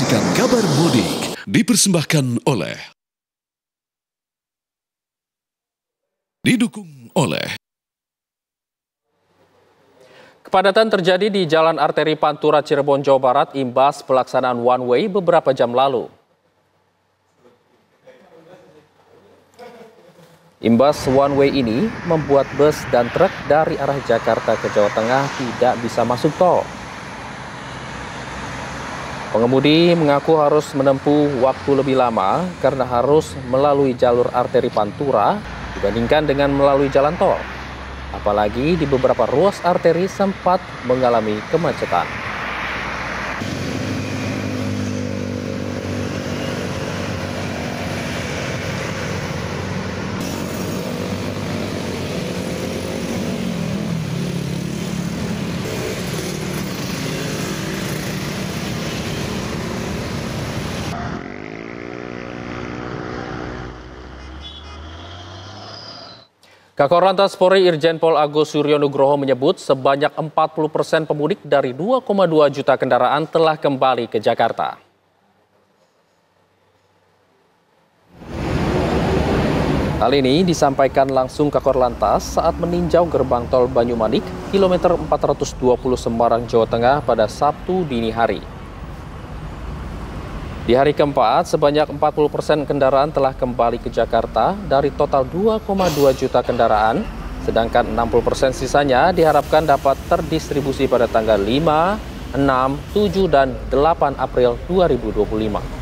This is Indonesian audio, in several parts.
Menyaksikan kabar mudik dipersembahkan oleh, didukung oleh. Kepadatan terjadi di Jalan Arteri Pantura Cirebon, Jawa Barat imbas pelaksanaan one way beberapa jam lalu. Imbas one way ini membuat bus dan truk dari arah Jakarta ke Jawa Tengah tidak bisa masuk tol. Pengemudi mengaku harus menempuh waktu lebih lama karena harus melalui jalur arteri Pantura dibandingkan dengan melalui jalan tol. Apalagi di beberapa ruas arteri sempat mengalami kemacetan. Kakor Lantas Polri Irjen Pol Agus Suryonugroho menyebut sebanyak 40% pemudik dari 2,2 juta kendaraan telah kembali ke Jakarta. Hal ini disampaikan langsung Kakor Lantas saat meninjau gerbang tol Banyumanik, kilometer 420 Semarang, Jawa Tengah pada Sabtu dini hari. Di hari keempat, sebanyak 40% kendaraan telah kembali ke Jakarta dari total 2,2 juta kendaraan, sedangkan 60% sisanya diharapkan dapat terdistribusi pada tanggal 5, 6, 7, dan 8 April 2025.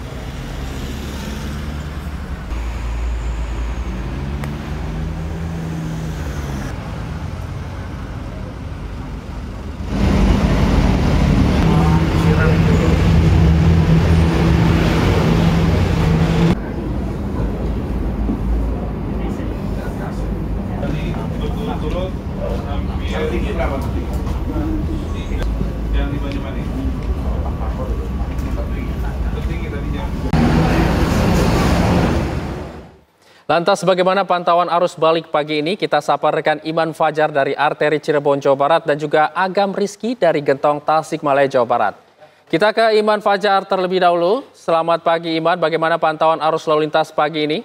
Lantas bagaimana pantauan arus balik pagi ini? Kita sapa rekan Iman Fajar dari Arteri Cirebon, Jawa Barat dan juga Agam Rizky dari Gentong, Tasikmalaya, Jawa Barat. Kita ke Iman Fajar terlebih dahulu. Selamat pagi Iman, bagaimana pantauan arus lalu lintas pagi ini?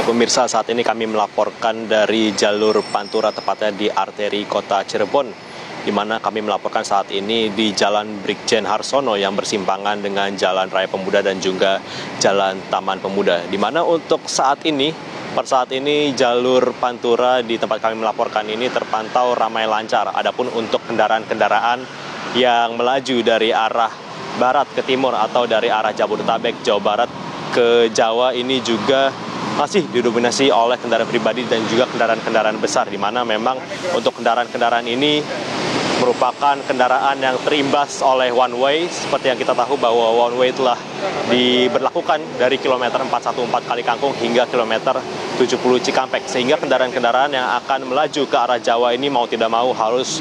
Pemirsa, saat ini kami melaporkan dari jalur Pantura, tepatnya di arteri kota Cirebon, di mana kami melaporkan saat ini di Jalan Brigjen Harsono yang bersimpangan dengan Jalan Raya Pemuda dan juga Jalan Taman Pemuda. Di mana untuk saat ini, per saat ini jalur Pantura di tempat kami melaporkan ini terpantau ramai lancar. Adapun untuk kendaraan-kendaraan yang melaju dari arah barat ke timur atau dari arah Jabodetabek, Jawa Barat ke Jawa ini juga masih didominasi oleh kendaraan pribadi dan juga kendaraan-kendaraan besar, di mana memang untuk kendaraan-kendaraan ini merupakan kendaraan yang terimbas oleh one way. Seperti yang kita tahu bahwa one way telah diberlakukan dari kilometer 414 Kali Kangkung hingga kilometer 70 Cikampek, sehingga kendaraan-kendaraan yang akan melaju ke arah Jawa ini mau tidak mau harus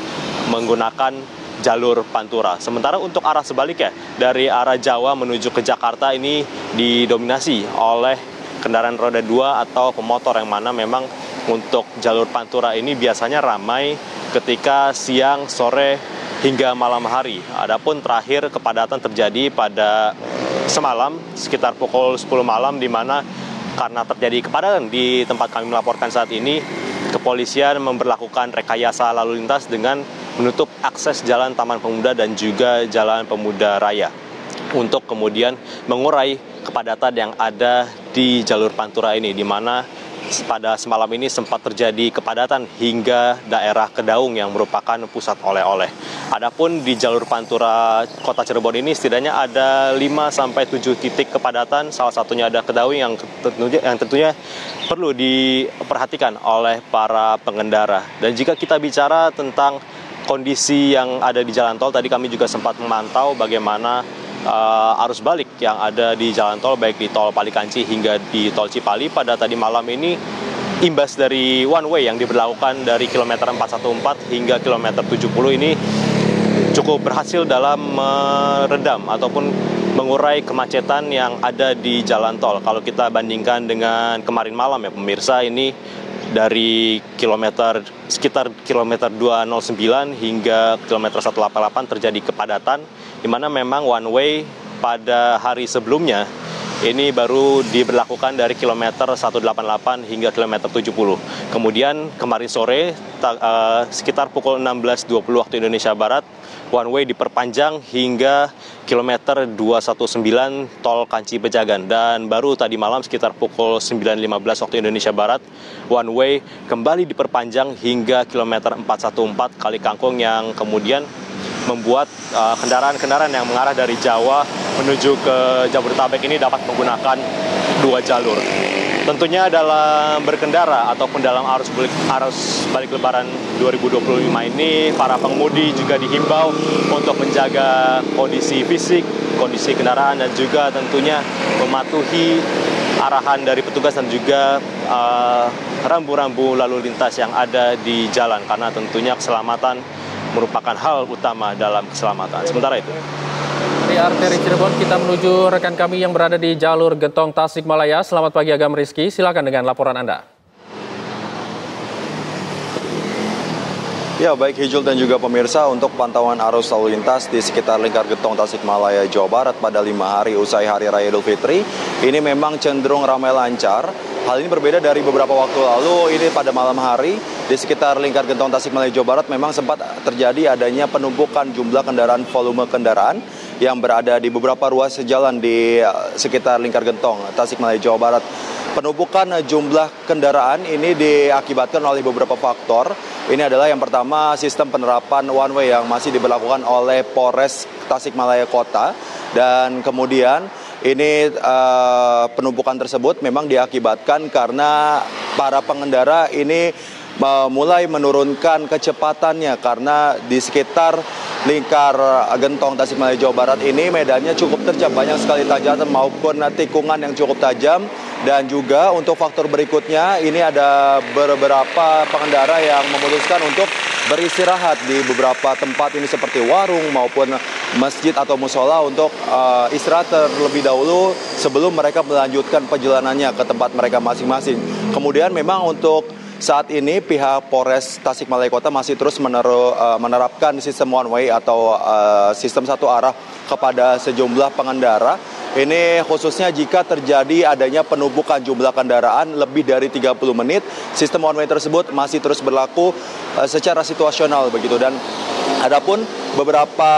menggunakan jalur Pantura. Sementara untuk arah sebaliknya dari arah Jawa menuju ke Jakarta ini didominasi oleh kendaraan roda 2 atau pemotor, yang mana memang untuk jalur Pantura ini biasanya ramai ketika siang, sore, hingga malam hari. Adapun terakhir kepadatan terjadi pada semalam sekitar pukul 10 malam, di mana karena terjadi kepadatan di tempat kami melaporkan saat ini, kepolisian memberlakukan rekayasa lalu lintas dengan menutup akses Jalan Taman Pemuda dan juga Jalan Pemuda Raya untuk kemudian mengurai kepadatan yang ada di jalur Pantura ini, di mana pada semalam ini sempat terjadi kepadatan hingga daerah Kedaung yang merupakan pusat oleh-oleh. Adapun di jalur Pantura Kota Cirebon ini setidaknya ada 5-7 titik kepadatan, salah satunya ada Kedaung yang tentunya perlu diperhatikan oleh para pengendara. Dan jika kita bicara tentang kondisi yang ada di jalan tol, tadi kami juga sempat memantau bagaimana arus balik yang ada di jalan tol, baik di tol Palikanci hingga di tol Cipali pada tadi malam ini, imbas dari one way yang diberlakukan dari kilometer 414 hingga kilometer 70 ini cukup berhasil dalam meredam ataupun mengurai kemacetan yang ada di jalan tol. Kalau kita bandingkan dengan kemarin malam ya pemirsa, ini dari sekitar kilometer 209 hingga kilometer 188 terjadi kepadatan, di mana memang one way pada hari sebelumnya ini baru diberlakukan dari kilometer 188 hingga kilometer 70. Kemudian kemarin sore sekitar pukul 16.20 waktu Indonesia Barat, one way diperpanjang hingga kilometer 219 tol Kanci Pejagan. Dan baru tadi malam sekitar pukul 9.15 waktu Indonesia Barat, one way kembali diperpanjang hingga kilometer 414 Kali Kangkung, yang kemudian membuat kendaraan-kendaraan yang mengarah dari Jawa menuju ke Jabodetabek ini dapat menggunakan dua jalur. Tentunya dalam berkendara ataupun dalam arus balik Lebaran 2025 ini, para pengemudi juga dihimbau untuk menjaga kondisi fisik, kondisi kendaraan, dan juga tentunya mematuhi arahan dari petugas dan juga rambu-rambu lalu lintas yang ada di jalan, karena tentunya keselamatan merupakan hal utama dalam keselamatan. Sementara itu, di arteri Cirebon kita menuju rekan kami yang berada di jalur Gentong Tasikmalaya. Selamat pagi Agam Rizky, silakan dengan laporan Anda. Ya, baik Hijul dan juga pemirsa, untuk pantauan arus lalu lintas di sekitar lingkar Gentong Tasikmalaya, Jawa Barat pada 5 hari usai Hari Raya Idul Fitri, ini memang cenderung ramai lancar. Hal ini berbeda dari beberapa waktu lalu. Ini pada malam hari di sekitar lingkar Gentong Tasikmalaya, Jawa Barat memang sempat terjadi adanya penumpukan jumlah kendaraan, volume kendaraan yang berada di beberapa ruas jalan di sekitar lingkar Gentong Tasikmalaya, Jawa Barat. Penumpukan jumlah kendaraan ini diakibatkan oleh beberapa faktor. Ini adalah yang pertama, sistem penerapan one way yang masih diberlakukan oleh Polres Tasikmalaya Kota, dan kemudian ini penumpukan tersebut memang diakibatkan karena para pengendara ini mulai menurunkan kecepatannya, karena di sekitar lingkar Gentong Tasikmalaya, Jawa Barat ini medannya cukup terjal, banyak sekali tanjakan maupun tikungan yang cukup tajam. Dan juga untuk faktor berikutnya, ini ada beberapa pengendara yang memutuskan untuk beristirahat di beberapa tempat ini seperti warung maupun masjid atau musola untuk istirahat terlebih dahulu sebelum mereka melanjutkan perjalanannya ke tempat mereka masing-masing. Kemudian memang untuk saat ini pihak Polres Tasikmalaya Kota masih terus menerapkan sistem one way atau sistem satu arah kepada sejumlah pengendara. Ini khususnya jika terjadi adanya penumpukan jumlah kendaraan lebih dari 30 menit, sistem one way tersebut masih terus berlaku secara situasional begitu. Dan adapun beberapa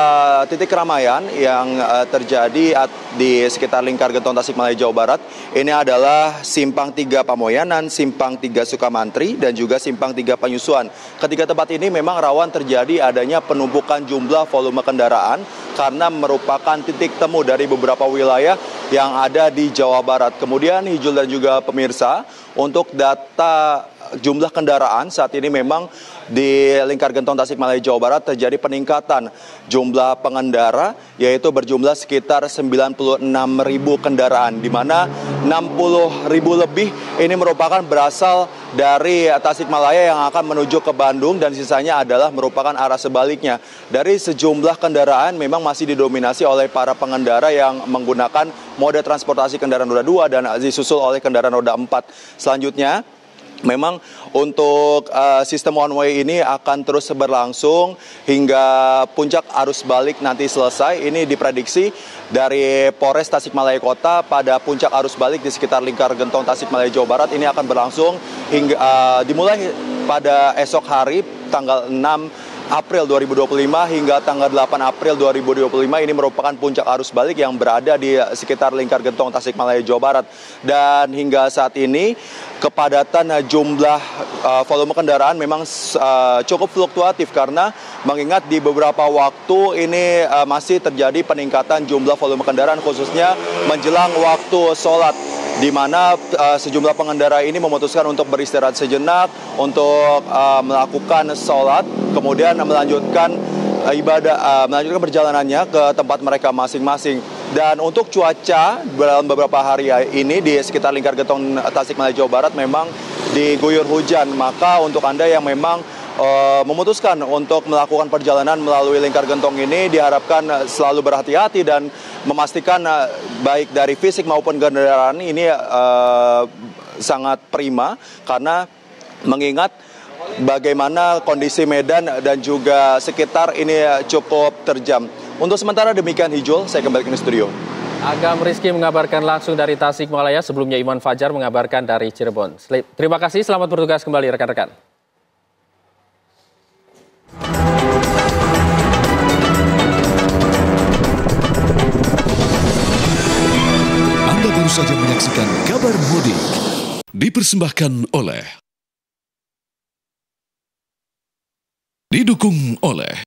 titik keramaian yang terjadi di sekitar lingkar Gentong Tasikmalaya, Jawa Barat, ini adalah Simpang 3 Pamoyanan, Simpang 3 Sukamantri, dan juga Simpang 3 Panyusuan. Ketiga tempat ini memang rawan terjadi adanya penumpukan jumlah volume kendaraan karena merupakan titik temu dari beberapa wilayah yang ada di Jawa Barat. Kemudian Hijul dan juga pemirsa, untuk data jumlah kendaraan saat ini memang di lingkar Gentong Tasikmalaya, Jawa Barat terjadi peningkatan jumlah pengendara, yaitu berjumlah sekitar 96.000 kendaraan, di mana 60.000 lebih ini merupakan berasal dari Tasikmalaya yang akan menuju ke Bandung, dan sisanya adalah merupakan arah sebaliknya. Dari sejumlah kendaraan memang masih didominasi oleh para pengendara yang menggunakan moda transportasi kendaraan roda 2 dan disusul oleh kendaraan roda 4. Selanjutnya, memang untuk sistem one way ini akan terus berlangsung hingga puncak arus balik nanti selesai. Ini diprediksi dari Polres Tasikmalaya Kota pada puncak arus balik di sekitar lingkar Gentong Tasikmalaya, Jawa Barat ini akan berlangsung hingga dimulai pada esok hari tanggal 6 April 2025 hingga tanggal 8 April 2025. Ini merupakan puncak arus balik yang berada di sekitar lingkar Gentong Tasikmalaya, Jawa Barat. Dan hingga saat ini kepadatan jumlah volume kendaraan memang cukup fluktuatif, karena mengingat di beberapa waktu ini masih terjadi peningkatan jumlah volume kendaraan khususnya menjelang waktu sholat, di mana sejumlah pengendara ini memutuskan untuk beristirahat sejenak untuk melakukan sholat, kemudian melanjutkan melanjutkan perjalanannya ke tempat mereka masing-masing. Dan untuk cuaca dalam beberapa hari ini di sekitar lingkar Gentong Tasikmalaya, Jawa Barat memang diguyur hujan. Maka untuk Anda yang memang memutuskan untuk melakukan perjalanan melalui lingkar Gentong ini, diharapkan selalu berhati-hati dan memastikan baik dari fisik maupun kendaraan ini sangat prima, karena mengingat bagaimana kondisi medan dan juga sekitar ini cukup terjam. Untuk sementara demikian Hijul, saya kembali ke studio. Agam Rizky mengabarkan langsung dari Tasikmalaya, sebelumnya Iman Fajar mengabarkan dari Cirebon. Terima kasih, selamat bertugas kembali rekan-rekan. Anda baru saja menyaksikan Kabar Mudik, dipersembahkan oleh, didukung oleh